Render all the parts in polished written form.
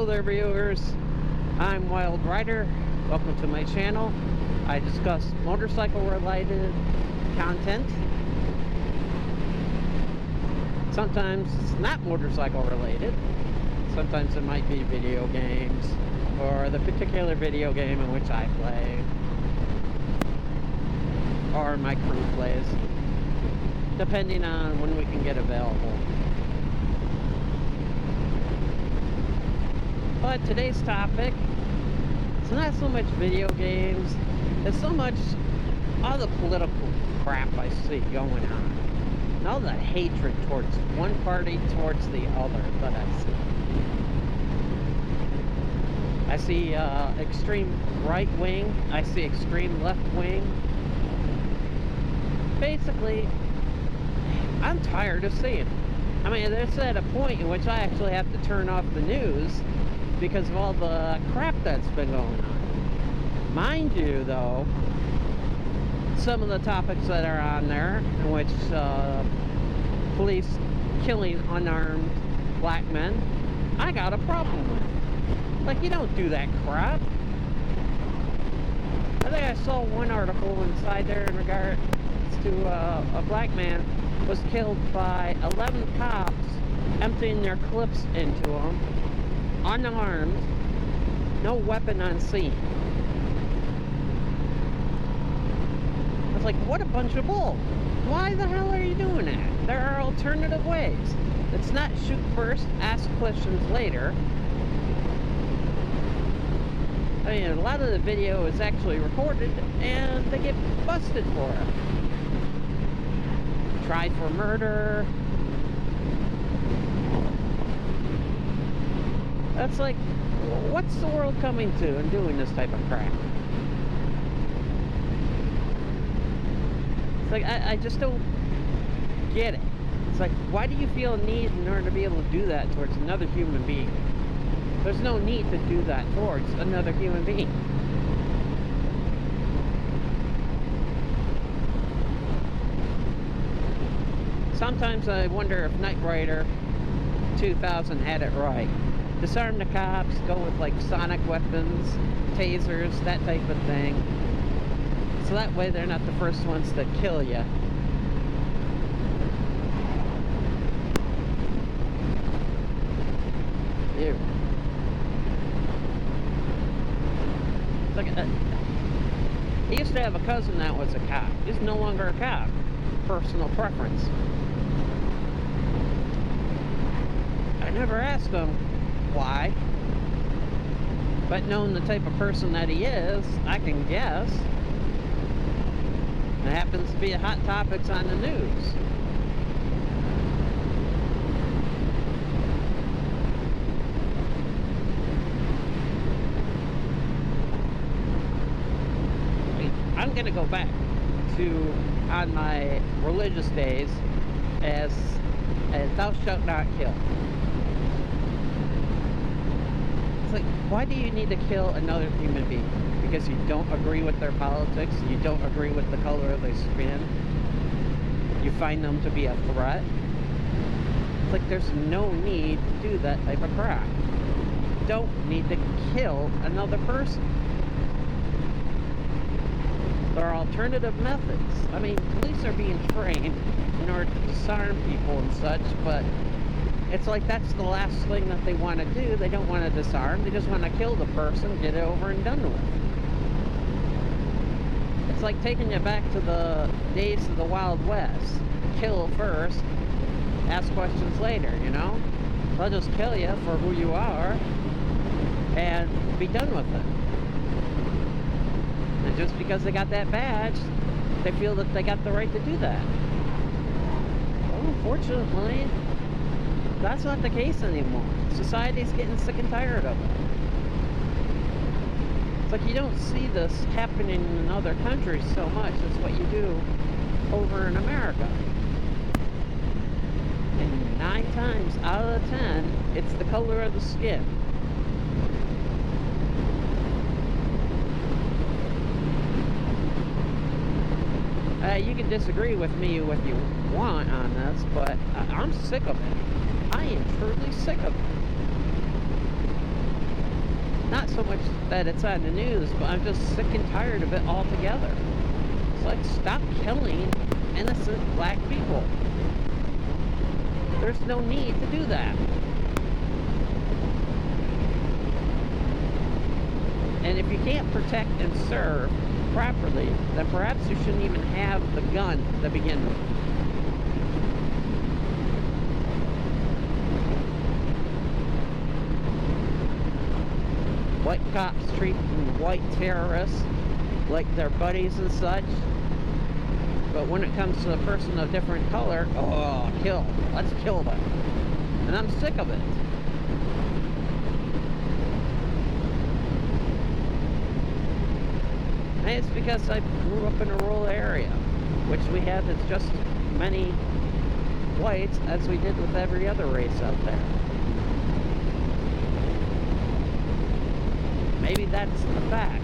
Hello there, viewers. I'm Wild Rider. Welcome to my channel. I discuss motorcycle related content. Sometimes it's not motorcycle related. Sometimes it might be video games or the particular video game in which I play or my crew plays, depending on when we can get available. But today's topic, it's not so much video games, it's so much all the political crap I see going on. And all the hatred towards one party towards the other that I see. I see extreme right wing, I see extreme left wing. Basically, I'm tired of seeing it. I mean, there's at a point in which I actually have to turn off the news because of all the crap that's been going on. Mind you, though, some of the topics that are on there, in which police killing unarmed black men, I got a problem with. Like, you don't do that crap. I think I saw one article inside there in regards to a black man was killed by 11 cops emptying their clips into him, unarmed, no weapon on scene. I was like, what a bunch of bull. Why the hell are you doing that? There are alternative ways. It's not shoot first, ask questions later. I mean, a lot of the video is actually recorded and they get busted for it. Tried for murder. That's like, what's the world coming to in doing this type of crap? It's like, I just don't get it. It's like, why do you feel a need in order to be able to do that towards another human being? There's no need to do that towards another human being. Sometimes I wonder if Knight Rider 2000 had it right. Disarm the cops, go with like sonic weapons, tasers, that type of thing. So that way they're not the first ones to kill you. Ew. It's like he used to have a cousin that was a cop. He's no longer a cop. Personal preference. I never asked him why, but knowing the type of person that he is, I can guess. It happens to be hot topics on the news. I'm gonna go back to on my religious days as thou shalt not kill. It's like, why do you need to kill another human being? Because you don't agree with their politics, you don't agree with the color of their skin, you find them to be a threat. It's like, there's no need to do that type of crap. You don't need to kill another person. There are alternative methods. I mean, police are being trained in order to disarm people and such, but it's like that's the last thing that they want to do. They don't want to disarm. They just want to kill the person, get it over and done with. It's like taking you back to the days of the Wild West. Kill first, ask questions later, you know? They'll just kill you for who you are and be done with it. And just because they got that badge, they feel that they got the right to do that. Well, unfortunately, that's not the case anymore. Society's getting sick and tired of it. It's like you don't see this happening in other countries so much as what you do over in America. And 9 times out of 10, it's the color of the skin. You can disagree with me if you want on this, but I'm sick of it. I am truly sick of it. Not so much that it's on the news, but I'm just sick and tired of it altogether. It's like, stop killing innocent black people. There's no need to do that. And if you can't protect and serve properly, then perhaps you shouldn't even have the gun to begin with. White cops treat white terrorists like their buddies and such. But when it comes to a person of different color, oh, kill. Let's kill them. And I'm sick of it. And it's because I grew up in a rural area, which we have is just many whites as we did with every other race out there. Maybe that's the fact.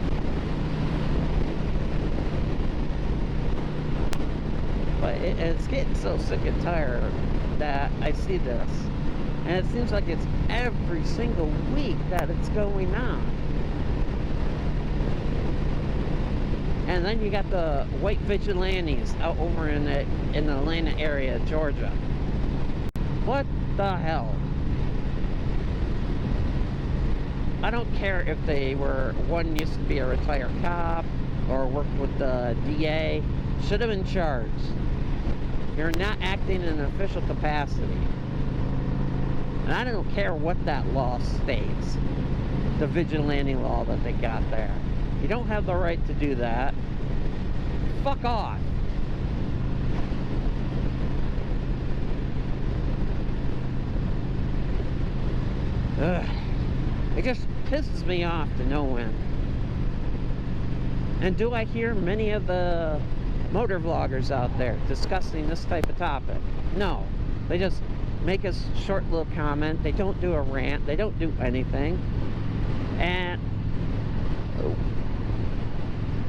But it's getting so sick and tired that I see this. And it seems like it's every single week that it's going on. And then you got the white vigilantes out over in the Atlanta area, Georgia. What the hell? I don't care if one used to be a retired cop or worked with the DA. Should have been charged. You're not acting in an official capacity. And I don't care what that law states. The vigilante law that they got there. You don't have the right to do that. Fuck off. Ugh. It just pisses me off to no end. And do I hear many of the motovloggers out there discussing this type of topic? No. They just make a short little comment. They don't do a rant. They don't do anything. And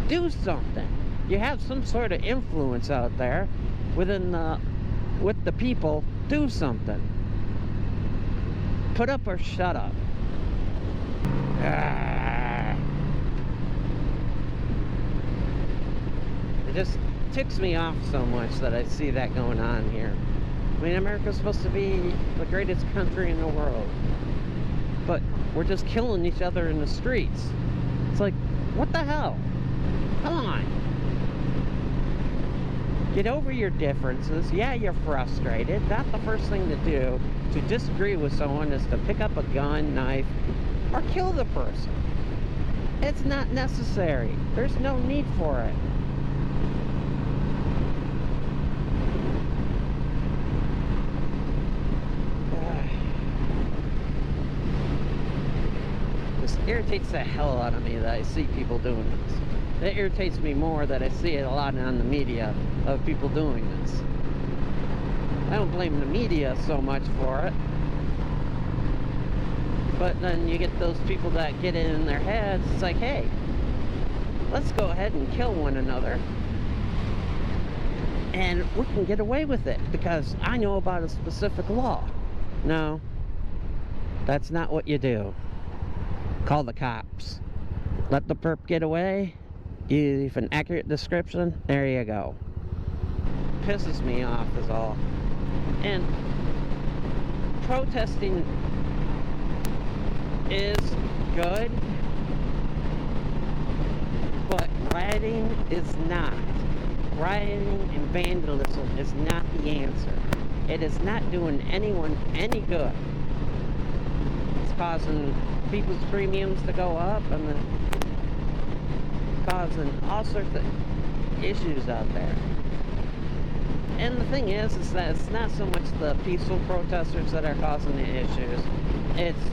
do something. You have some sort of influence out there with the people. Do something. Put up or shut up. It just ticks me off so much that I see that going on here. I mean, America's supposed to be the greatest country in the world, but we're just killing each other in the streets. It's like, what the hell? Come on. Get over your differences. Yeah, you're frustrated. Not the first thing to do to disagree with someone is to pick up a gun, knife, or kill the person. It's not necessary. There's no need for it. This irritates the hell out of me that I see people doing this. It irritates me more that I see it a lot on the media of people doing this. I don't blame the media so much for it. But then you get those people that get it in their heads. It's like, hey, let's go ahead and kill one another. And we can get away with it because I know about a specific law. No, that's not what you do. Call the cops. Let the perp get away. Give an accurate description. There you go. Pisses me off is all. And protesting is good, but rioting is not. Rioting and vandalism is not the answer. It is not doing anyone any good. It's causing people's premiums to go up and causing all sorts of issues out there. And the thing is that it's not so much the peaceful protesters that are causing the issues. It's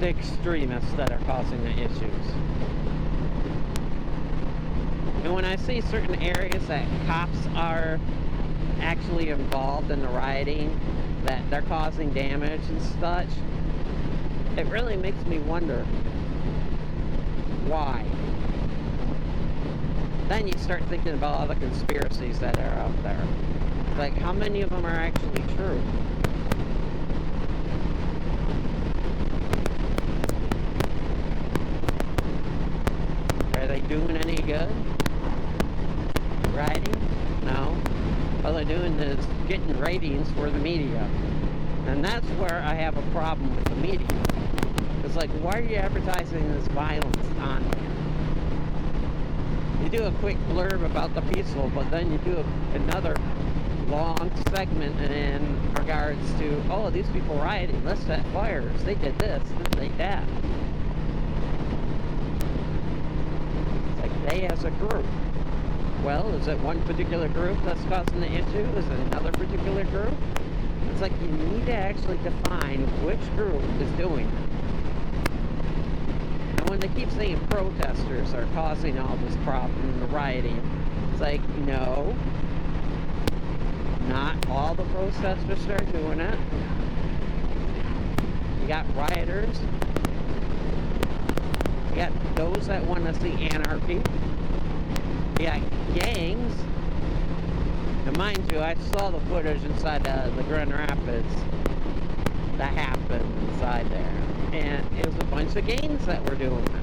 the extremists that are causing the issues. And when I see certain areas that cops are actually involved in the rioting, that they're causing damage and such, it really makes me wonder why. Then you start thinking about all the conspiracies that are out there. Like, how many of them are actually true? they doing any good? Riding? No. All they're doing is getting ratings for the media. And that's where I have a problem with the media. It's like, why are you advertising this violence on here? You do a quick blurb about the peaceful, but then you do another long segment in regards to, oh, these people rioting, let's set fires, they did this, they did that. It's like, they as a group. Well, is it one particular group that's causing the issue? Is it another particular group? It's like, you need to actually define which group is doing it. And when they keep saying protesters are causing all this problem, the rioting, it's like, no, not all the protesters are doing it. You got rioters. You got those that want to see anarchy. You got gangs. And mind you, I saw the footage inside the Grand Rapids that happened inside there. And it was a bunch of gangs that were doing it.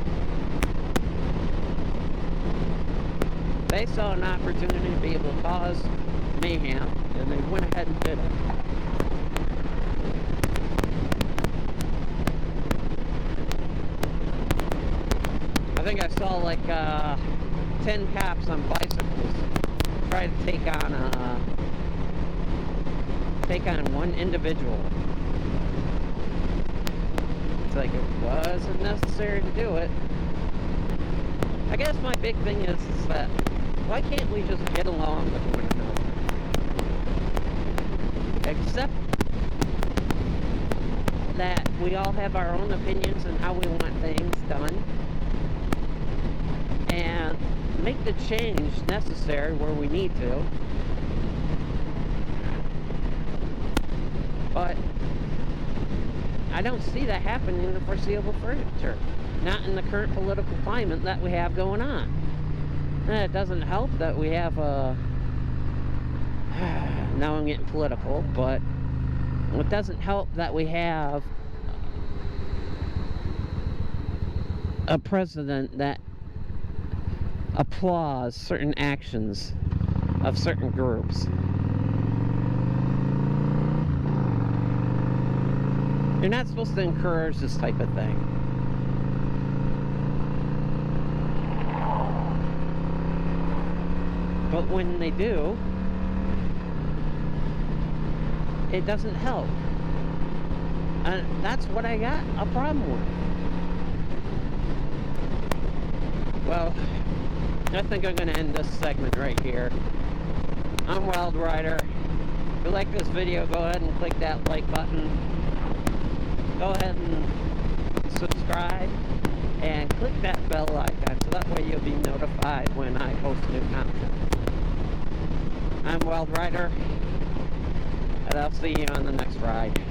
They saw an opportunity to be able to cause mayhem, and they went ahead and did it. I think I saw like 10 cops on bicycles try to take on one individual. It's like, it wasn't necessary to do it. I guess my big thing is that, why can't we just get along with one another? Except that we all have our own opinions and how we want things done. And make the change necessary where we need to. But I don't see that happening in the foreseeable future. Not in the current political climate that we have going on. And it doesn't help that we have a... now I'm getting political, but it doesn't help that we have a president that applauds certain actions of certain groups. You're not supposed to encourage this type of thing. But when they do, it doesn't help. And that's what I got a problem with. Well, I think I'm going to end this segment right here. I'm Wild Rider. If you like this video, go ahead and click that like button. Go ahead and subscribe. And click that bell icon so that way you'll be notified when I post new content. I'm Wild Rider. And I'll see you on the next ride.